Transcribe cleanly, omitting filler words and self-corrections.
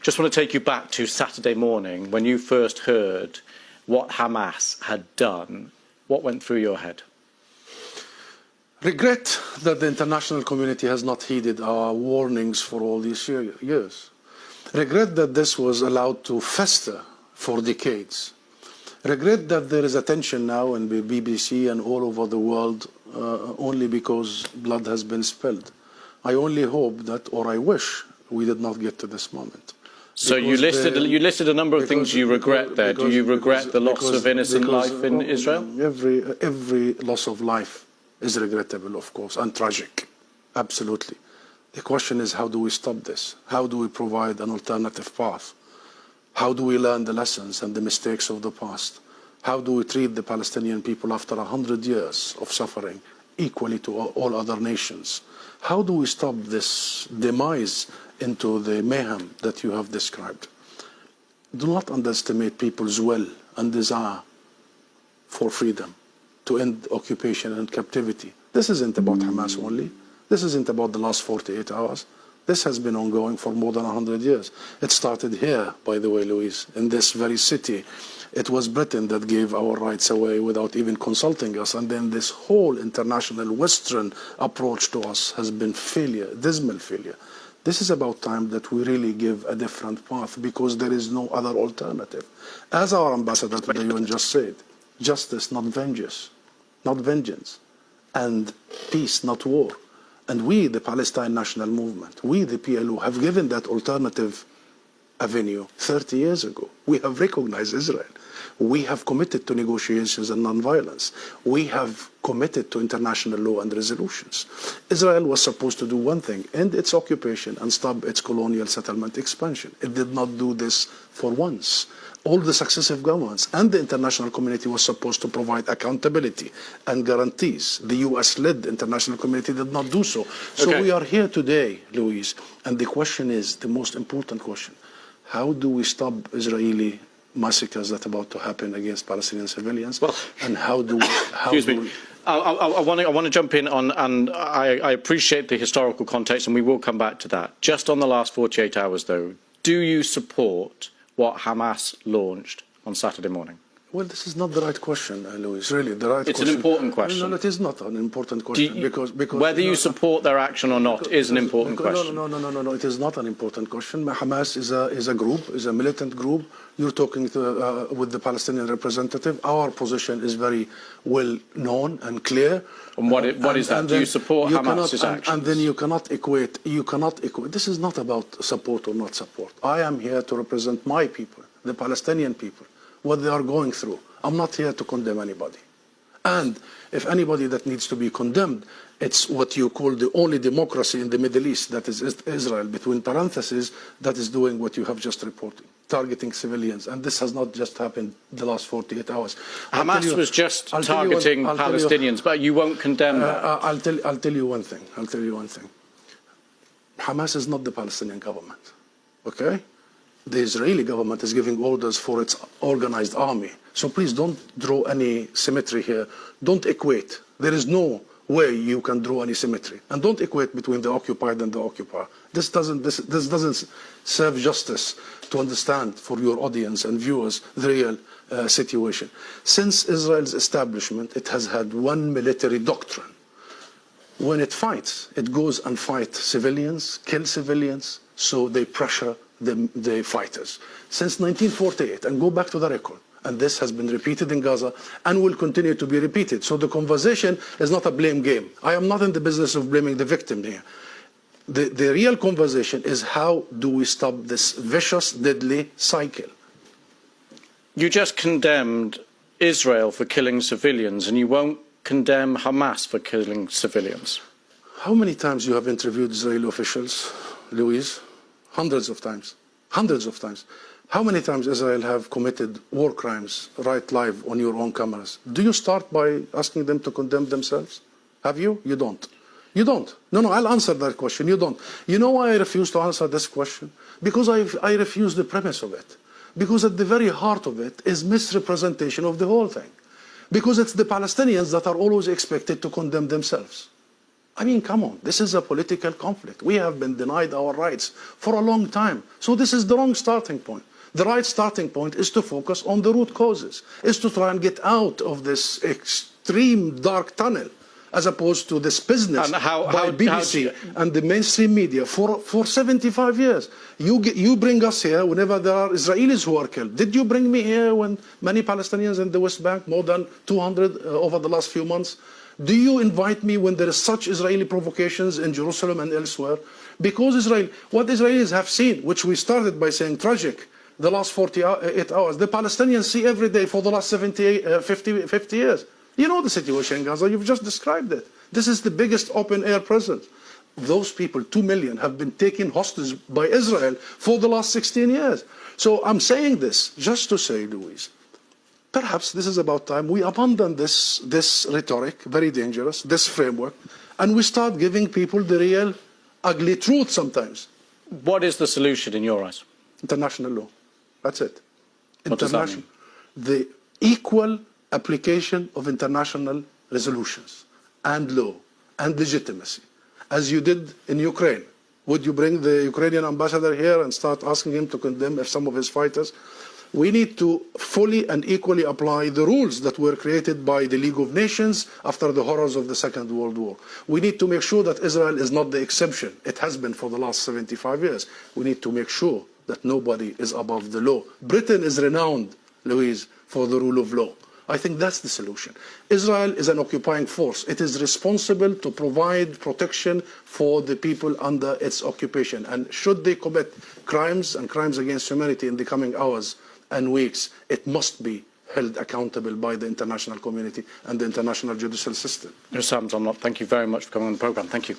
Just want to take you back to Saturday morning when you first heard what Hamas had done. What went through your head? Regret that the international community has not heeded our warnings for all these years. Regret that this was allowed to fester for decades. Regret that there is attention now in the BBC and all over the world only because blood has been spilled. I only hope that, or I wish, we did not get to this moment. So you listed a number of things you regret there. Do you regret the loss of innocent life in Israel? Every loss of life is regrettable, of course, and tragic. Absolutely. The question is, how do we stop this? How do we provide an alternative path? How do we learn the lessons and the mistakes of the past? How do we treat the Palestinian people after 100 years of suffering equally to all other nations? How do we stop this demise into the mayhem that you have described? Do not underestimate people's will and desire for freedom, to end occupation and captivity. This isn't about Hamas only. This isn't about the last 48 hours. This has been ongoing for more than 100 years. It started here, by the way, Louise, in this very city. It was Britain that gave our rights away without even consulting us. And then this whole international Western approach to us has been failure, dismal failure. This is about time that we really give a different path because there is no other alternative. As our ambassador to the UN just said, justice, not vengeance, and peace, not war. And we, the Palestine National Movement, we, the PLO, have given that alternative avenue 30 years ago. We have recognized Israel. We have committed to negotiations and nonviolence. We have committed to international law and resolutions. Israel was supposed to do one thing, end its occupation and stop its colonial settlement expansion. It did not do this for once. All the successive governments and the international community was supposed to provide accountability and guarantees. The US-led international community did not do so. So we are here today, Louise, and the question is, the most important question, how do we stop Israeli massacres that are about to happen against Palestinian civilians? Well, and how do we... I want to jump in on, and I appreciate the historical context, and we will come back to that. Just on the last 48 hours, though, do you support what Hamas launched on Saturday morning? Well, this is not the right question, Louis. Really, the right question. It's an important question. No, it is not an important question because whether you support their action or not is an important question. No. It is not an important question. Hamas is a group, is a militant group. You're talking with the Palestinian representative. Our position is very well known and clear. And what is that? Do you support Hamas's actions? And then you cannot equate. This is not about support or not support. I am here to represent my people, the Palestinian people, what they are going through. I'm not here to condemn anybody. And if anybody that needs to be condemned, it's what you call the only democracy in the Middle East, that is Israel, between parentheses, that is doing what you have just reported, targeting civilians. And this has not just happened the last 48 hours. Hamas was just targeting Palestinians, but you won't condemn that. I'll tell you one thing. Hamas is not the Palestinian government, okay? The Israeli government is giving orders for its organized army. So please don't draw any symmetry here. Don't equate. There is no way you can draw any symmetry. And don't equate between the occupied and the occupier. This doesn't serve justice to understand for your audience and viewers the real situation. Since Israel's establishment, it has had one military doctrine. When it fights, it goes and fights civilians, kill civilians, so they pressure the fighters. Since 1948, and go back to the record, and this has been repeated in Gaza and will continue to be repeated. So the conversation is not a blame game. I am not in the business of blaming the victim here. The real conversation is how do we stop this vicious, deadly cycle? You just condemned Israel for killing civilians, and you won't condemn Hamas for killing civilians. How many times you have interviewed Israeli officials, Louise? Hundreds of times. Hundreds of times. How many times Israel have committed war crimes right live on your own cameras? Do you start by asking them to condemn themselves? Have you? You don't. You don't. No, I'll answer that question. You don't. You know why I refuse to answer this question? Because I refuse the premise of it. Because at the very heart of it is misrepresentation of the whole thing. Because it's the Palestinians that are always expected to condemn themselves. I mean, come on, this is a political conflict. We have been denied our rights for a long time. So this is the wrong starting point. The right starting point is to focus on the root causes, is to try and get out of this extreme dark tunnel, as opposed to this business by BBC and the mainstream media for 75 years. You bring us here whenever there are Israelis who are killed. Did you bring me here when many Palestinians in the West Bank, more than 200 over the last few months? Do you invite me when there is such Israeli provocations in Jerusalem and elsewhere? Because what Israelis have seen, which we started by saying tragic, the last 48 hours, the Palestinians see every day for the last 50 years. You know the situation in Gaza, you've just described it. This is the biggest open-air prison. Those people, 2 million, have been taken hostage by Israel for the last 16 years. So I'm saying this just to say, Louise, perhaps this is about time we abandon this rhetoric, very dangerous, this framework, and we start giving people the real ugly truth sometimes. What is the solution in your eyes? International law. That's it. What does that mean? The equal application of international resolutions and law and legitimacy, as you did in Ukraine. Would you bring the Ukrainian ambassador here and start asking him to condemn some of his fighters? We need to fully and equally apply the rules that were created by the League of Nations after the horrors of the Second World War. We need to make sure that Israel is not the exception. It has been for the last 75 years. We need to make sure that nobody is above the law. Britain is renowned, Louise, for the rule of law. I think that's the solution. Israel is an occupying force. It is responsible to provide protection for the people under its occupation. And should they commit crimes and crimes against humanity in the coming hours and weeks, it must be held accountable by the international community and the international judicial system. Hussam Zomlot, thank you very much for coming on the programme. Thank you.